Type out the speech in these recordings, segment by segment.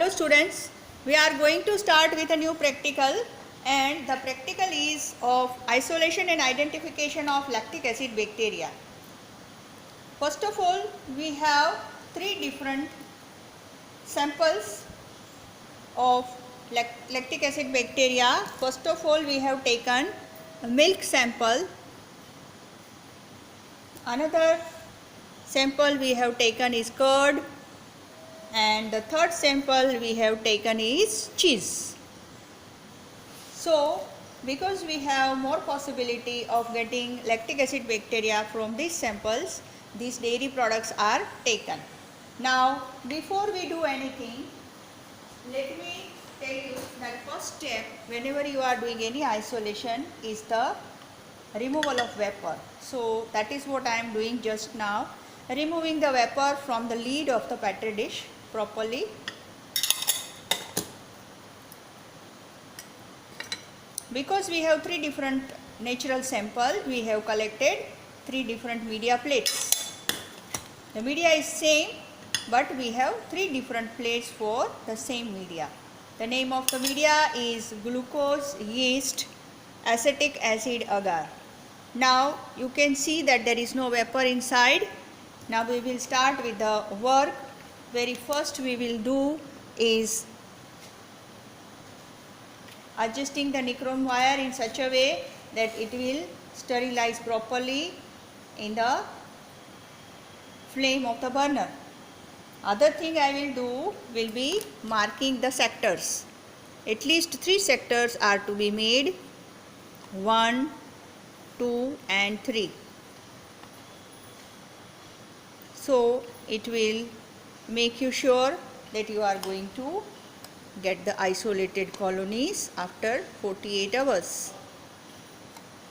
Hello students, we are going to start with a new practical, and the practical is of isolation and identification of lactic acid bacteria. First of all, we have three different samples of lactic acid bacteria. First of all, we have taken a milk sample. Another sample we have taken is curd, and the third sample we have taken is cheese. So, because we have more possibility of getting lactic acid bacteria from these samples, these dairy products are taken. Now, before we do anything, let me tell you that first step whenever you are doing any isolation is the removal of vapor. So, that is what I am doing just now, removing the vapor from the lid of the petri dish properly. Because we have three different natural samples, we have collected three different media plates. The media is same, but we have three different plates for the same media. The name of the media is glucose, yeast, acetic acid, agar. Now you can see that there is no vapor inside. Now we will start with the work. Very first we will do is adjusting the nichrome wire in such a way that it will sterilize properly in the flame of the burner. Other thing I will do will be marking the sectors. At least 3 sectors are to be made, 1, 2 and 3. So it will make you sure that you are going to get the isolated colonies after 48 hours.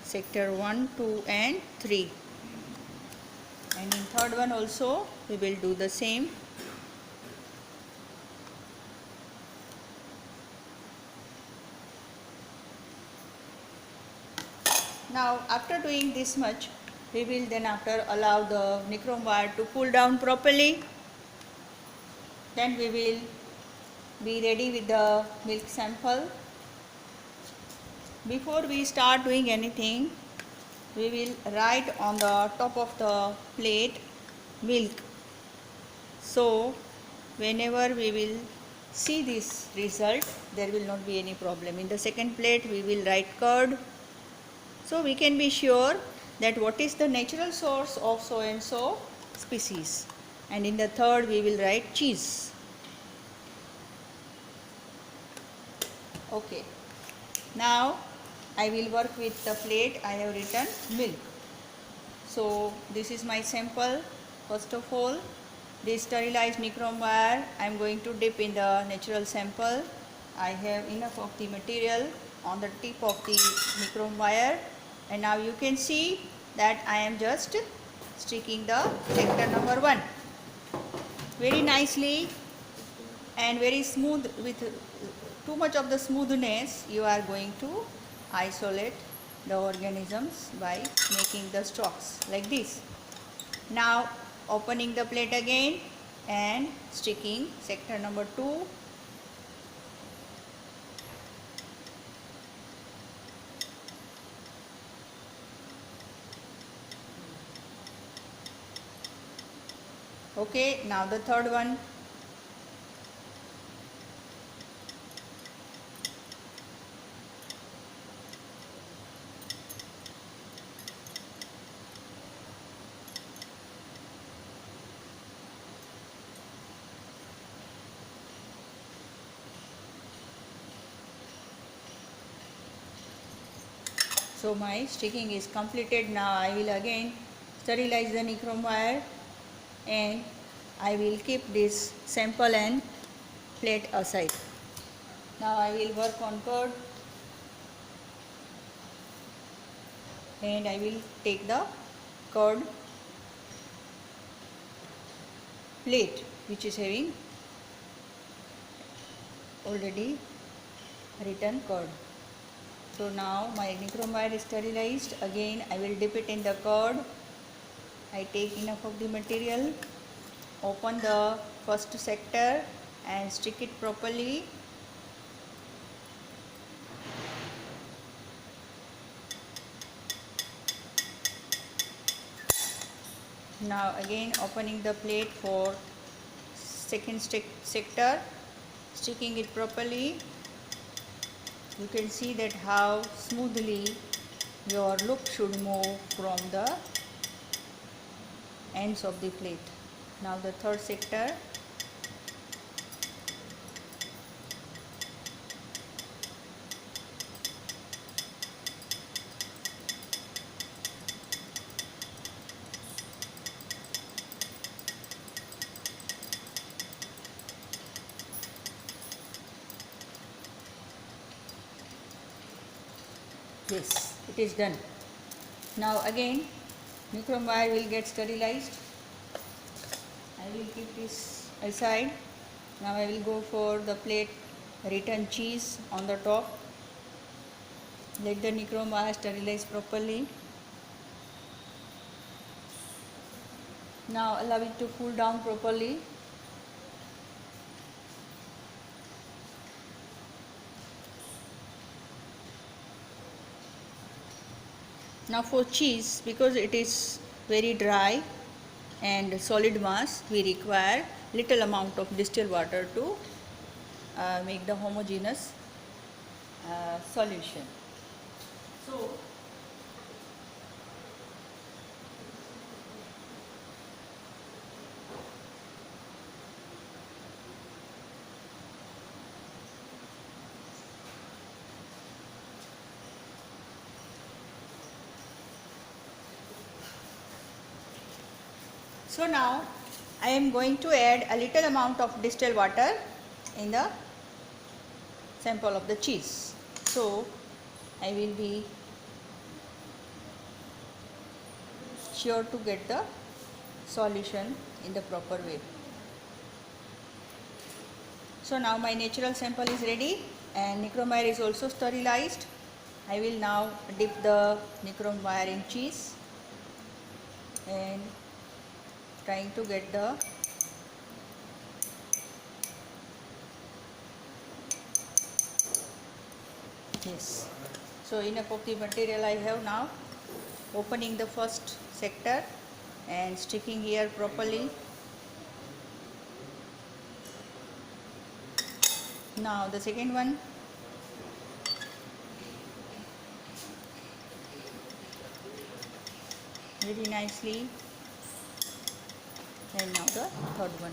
Sector 1, 2 and 3. And in third one also we will do the same. Now after doing this much, we will then after allow the nichrome wire to cool down properly. Then we will be ready with the milk sample. Before we start doing anything, we will write on the top of the plate milk. So whenever we will see this result, there will not be any problem. In the second plate we will write curd. So we can be sure that what is the natural source of so and so species. And in the third we will write cheese. Okay. Now I will work with the plate I have written milk. So this is my sample. First of all, this sterilized nichrome wire I am going to dip in the natural sample. I have enough of the material on the tip of the nichrome wire, and now you can see that I am just sticking the sector number 1 very nicely and very smooth. With too much of the smoothness, you are going to isolate the organisms by making the stalks like this. Now opening the plate again and sticking sector number 2. Okay, now the third one. So my sticking is completed. Now I will again sterilize the nichrome wire and I will keep this sample and plate aside. Now I will work on curd and I will take the curd plate which is having already written curd. So now my nichrome wire is sterilized. Again I will dip it in the curd. I take enough of the material, open the first sector and stick it properly. Now again opening the plate for second sector, sticking it properly. You can see that how smoothly your loop should move from the ends of the plate. Now the third sector. Yes, it is done. Now again nichrome wire will get sterilized. I will keep this aside. Now I will go for the plate return cheese on the top. Let the nichrome wire sterilize properly. Now allow it to cool down properly. Now for cheese, because it is very dry and solid mass, we require little amount of distilled water to make the homogeneous solution. So now I am going to add a little amount of distilled water in the sample of the cheese. So I will be sure to get the solution in the proper way. So now my natural sample is ready and nichrome wire is also sterilized. I will now dip the nichrome wire in cheese and trying to get the yes. So enough of the material I have now. Opening the first sector and sticking here properly. Now the second one. Very nicely. And now the third one.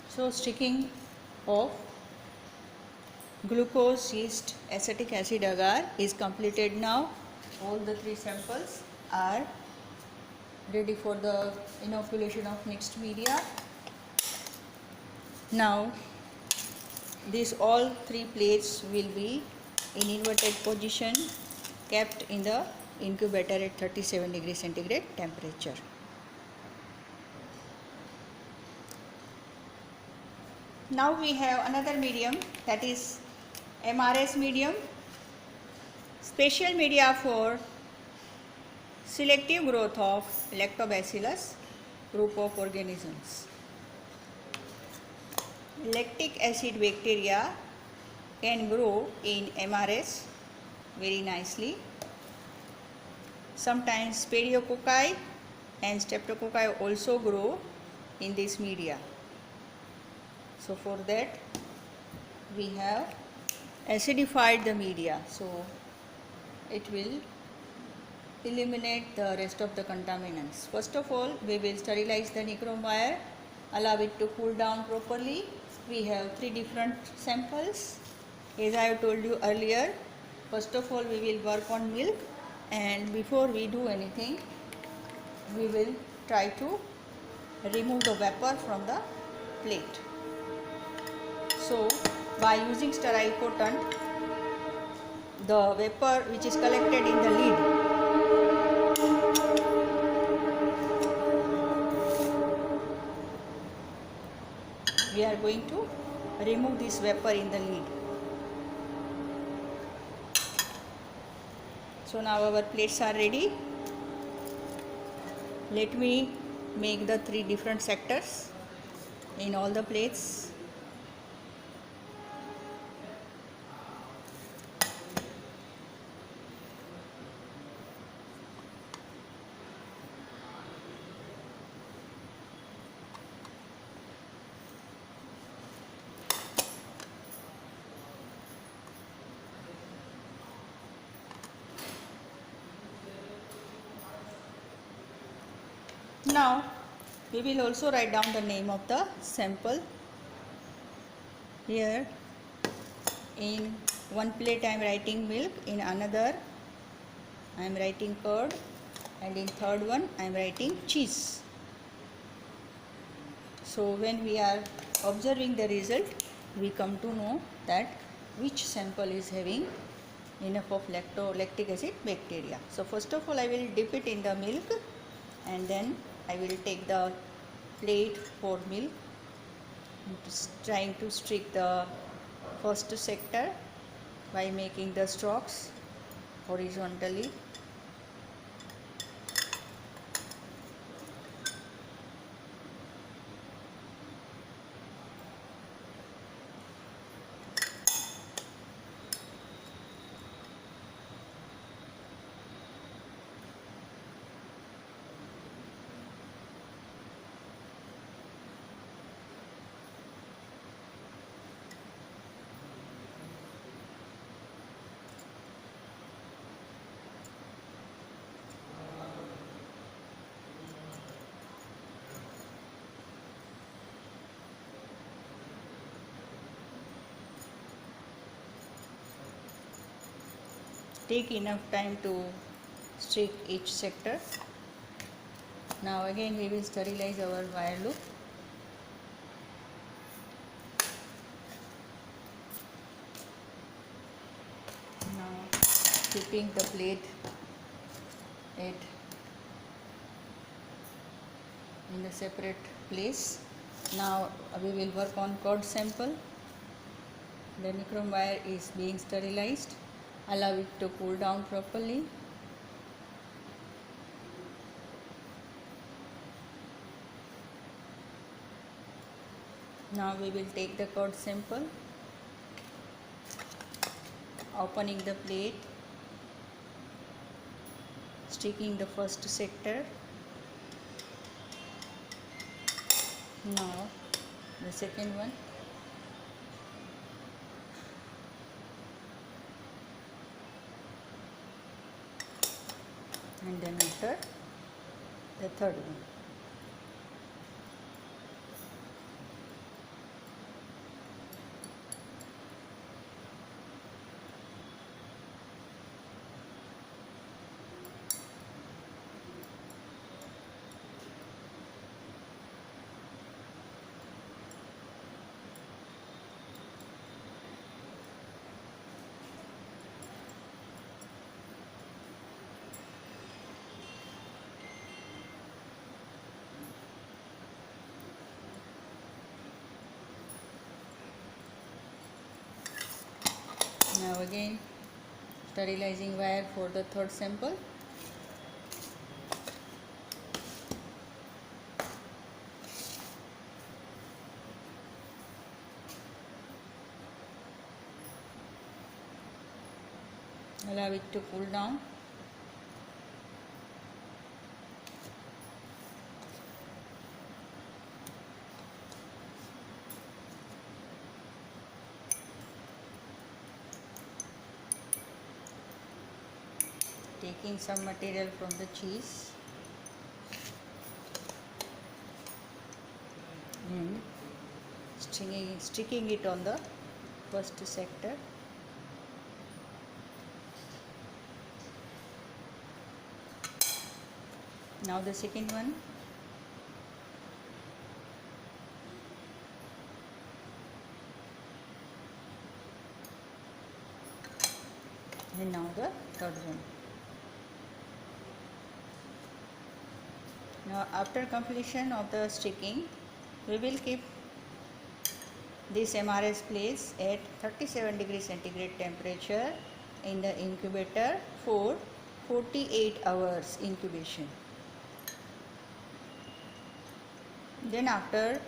So sticking of glucose, yeast, acetic acid agar is completed now. All the three samples are ready for the inoculation of mixed media. Now these all three plates will be in inverted position, kept in the incubator at 37 degrees centigrade temperature. Now we have another medium, that is MRS medium, special media for selective growth of lactobacillus group of organisms. Lactic acid bacteria can grow in MRS very nicely. Sometimes Sphaerococci and Streptococci also grow in this media. So for that we have acidified the media, so it will eliminate the rest of the contaminants. First of all, we will sterilize the nichrome wire, allow it to cool down properly. We have three different samples. As I have told you earlier, first of all we will work on milk, and before we do anything we will try to remove the vapor from the plate. So by using sterile cotton the vapor which is collected in the lid. We are going to remove this vapor in the lid. So now our plates are ready. Let me make the 3 different sectors in all the plates. Now we will also write down the name of the sample. Here in one plate I am writing milk, in another I am writing curd, and in third one I am writing cheese. So when we are observing the result, we come to know that which sample is having enough of lactic acid bacteria. So first of all I will dip it in the milk, and then I will take the plate for milk, trying to streak the first sector by making the strokes horizontally. Take enough time to streak each sector. Now again we will sterilize our wire loop. Now keeping the plate in a separate place. Now we will work on curd sample. The nichrome wire is being sterilized. Allow it to cool down properly. Now we will take the curd sample, opening the plate, sticking the first sector. Now the second one. And then after the third one. Now again sterilizing wire for the third sample. Allow it to cool down. Taking some material from the cheese and sticking it on the first sector. Now the second one. the third one. Now after completion of the sticking, we will keep this MRS place at 37 degrees centigrade temperature in the incubator for 48 hours incubation. Then after,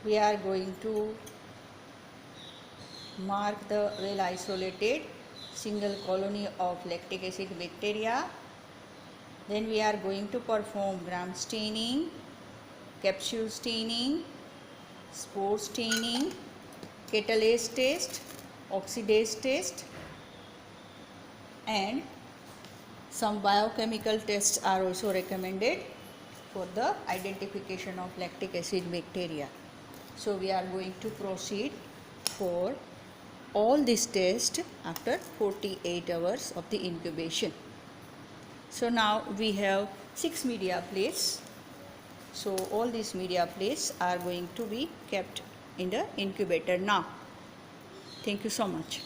we are going to mark the well isolated single colony of lactic acid bacteria. Then we are going to perform gram staining, capsule staining, spore staining, catalase test, oxidase test, and some biochemical tests are also recommended for the identification of lactic acid bacteria. So we are going to proceed for all these tests after 48 hours of the incubation. So now we have 6 media plates. So all these media plates are going to be kept in the incubator now. Thank you so much.